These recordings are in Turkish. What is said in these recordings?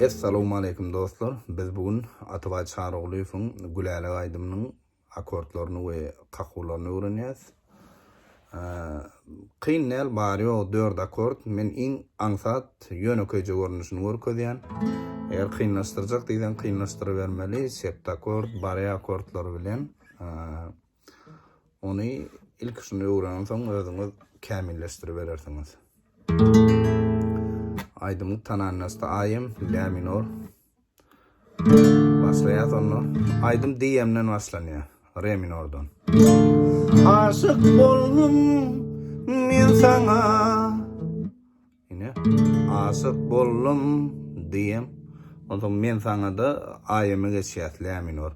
Assalamu alaikum dostlar. Biz bugün Atabay Çağrıoğlu'nun Gülale Aydım'nın akortlarını ve kakulalarını öğreneceğiz. Qiynel bari o 4 akort. Men in ansat yönököce görünüşünü görködýän. Eger qiynlaşdyrjak diýden qiynlaşdyrybermeli. Sept akort, bari akortlar bilen onu ilk şunu öğrenen soň özüňiz kämilleşdirip berersiňiz. Aydımın tananlasda ayım, la minor. Başlayat onu. Aydım diyemden başlanıyor. Re minordan. Aşık boldum men sana. Yine aşık boldum diyem. Ondan men sana da ayımı geçiyat, la minor.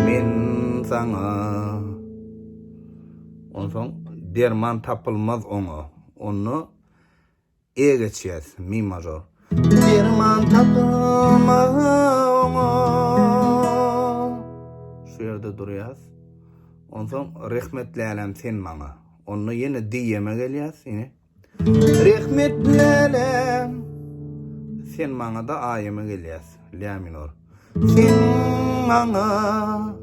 Men sana. Ondan derman tapılmaz onu E geçiyat, mi major. Derman tapılmaz onu. Şu yerde duruyaz. Ondan rahmetlälem sen bana. Onu yine diyeme geliyaz. Yine rahmetlälem sen bana da ayeme geliyaz. La minor. Sen bana.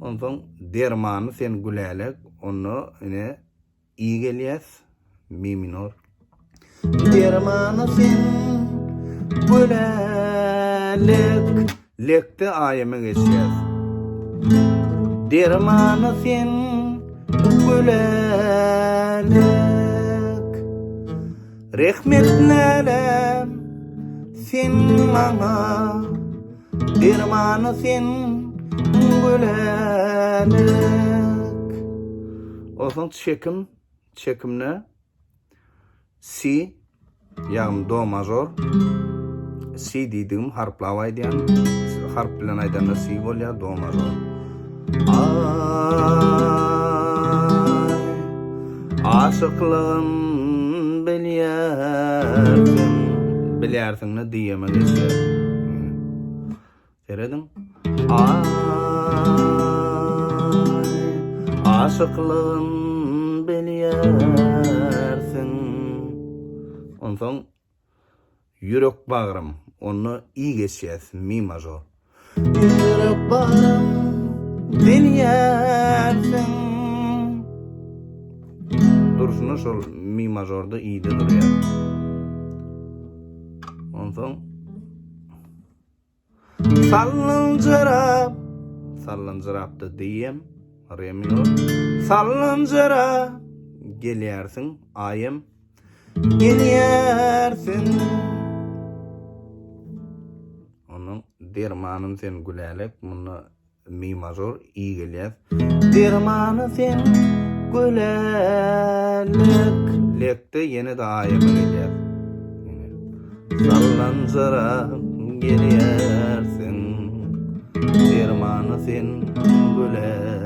Ondan dermanı sen gülälek. Onu yine i geliyaz. Mi minor. Dermanı sen gülälek. Lekte ayeme geçiyaz. Dermanı sen gülälek. Rahmetlälem sen bana. Dermanı sen gülälek. Oson çekimne si yağım do major. Si diýdim harpla aýdýan. Harp bilen aýdanda si bolýar, do major. Aşıklığım bilýärsiň ne diýeme geçer. Seredin? Aşıklığım bilýärsiň. Ondan yürek bağrım, onu i geçiyaz, mi major. Yürek bağrım bilýärsiň. Duruşunu şol mi majorda i'de durýar. Ondan sallanjırap da diýem, re minor. Sallanjırap gelýärsiň, ayem gelýärsiň. Onun dermanım sen gülälek, bunu mi major i gelýär. Dermanı sen gülälek. Lekte yine de ayem gelýär. Sallanjırap gelýärsiň. Dermanı sen gülälek.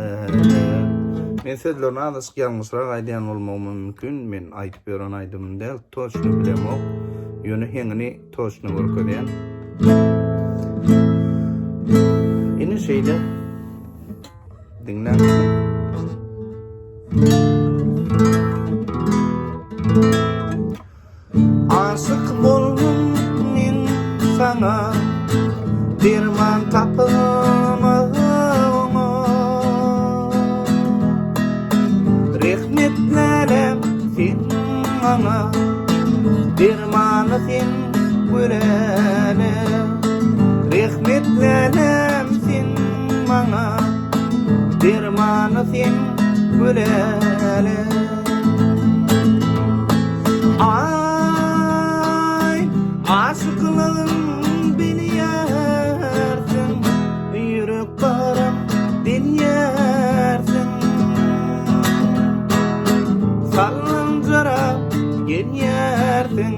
Men sözlerini azıcık yanlışrak aýdýan bolmam mümkin. Men aýtyp beren aýdym del, toşny bilemok. Ýöne heňini toşny görkezýän. Ini şeýle dinlen. Aşık boldum men sana. Derman tapılmaz onu. Rahmetlälem sen bana. Dermanı sen gülälek. Rahmetlälem sen bana. Dermanı sen gülälek. Ay aşıklığım bilýärsiň. Yürek bağrım bilýärsiň. Sallanjırap gelýärsiň.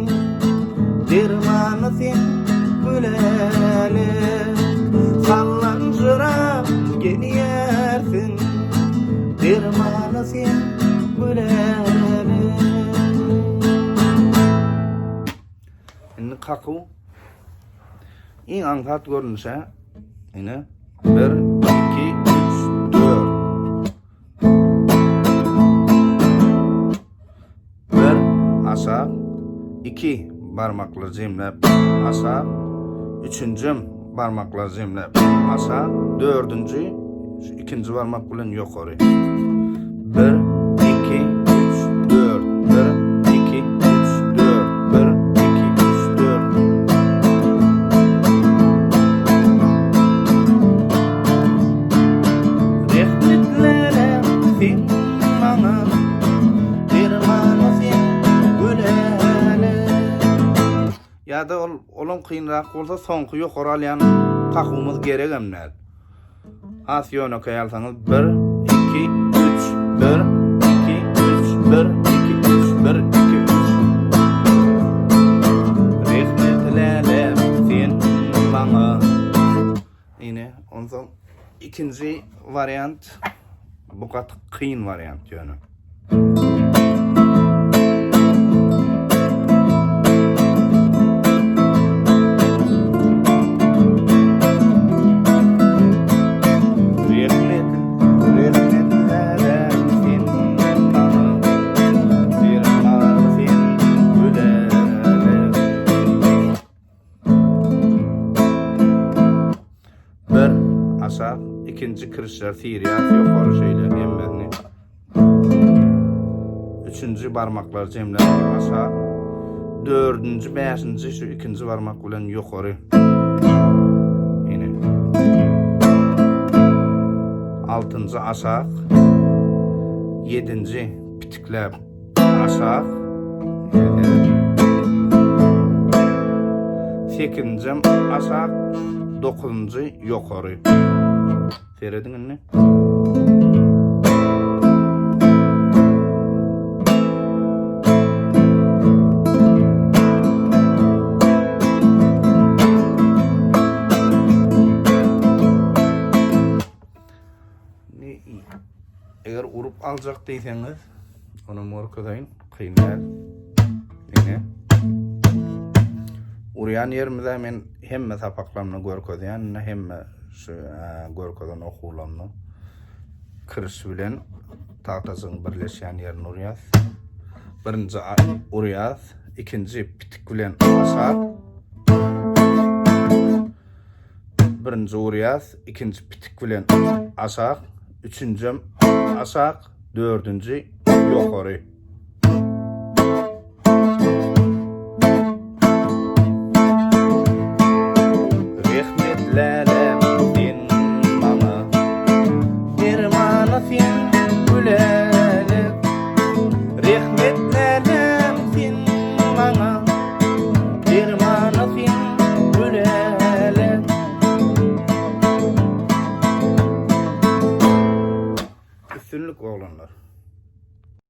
Dermanı sen gülälek. Sallanjırap gelýärsiň. Dermanı sen gülälek. Indi kaku iň aňsat görünüşe ine 1, 2, 3, 4. 1 aşağı, 2 barmaklar jemläp aşağı, üçüncü barmaklar jemläp aşağı, dördüncü şu ikinci barmak bilen ýokary. 1 2 3 4 1 2 3 4 1 2 3 4. Rehmetler sen bana dermanı sen gülele. Ya da olum kıyınrak bolsa soňky ýokary alýan kakymyz gerek emnäl. As ýöne koýalsaňyz 1 2 3 1 2 3 1 2 3 1 2 3. Rehmetler sen bana. Ine ondan ikinci variant bu kat kıyın variant ýöne. Aşağı, ikinci kırışlar, siriyat, yukarı şeyler, emmedini. Üçüncü barmaklar cemler aşağı. Dördüncü, beşinci şu ikinci barmak bilen yukarı. Yine. Altıncı aşağı. Yedinci pitikler aşağı. Sekizinci aşağı. 9-njy ýokary. Serediňmi? Eger urup aljak diýseňiz, onu morkodaýyn, kynal. Ine. Uryan yerimize men hemme sapaklamını görködýän, hemme şu görköden okulamny kırış bilen tahtasyň birleşýän ýerini urýas. Birinji urýas, ikinji pitik bilen aşağı. Birinji urýas, ikinji pitik bilen aşağı, üçüncü aşağı, dördüncü ýokary. Rehmetler sen bana dermanı sen gülele. Rehmetler sen bana dermanı sen gülele. Üstünlük oğlanlar.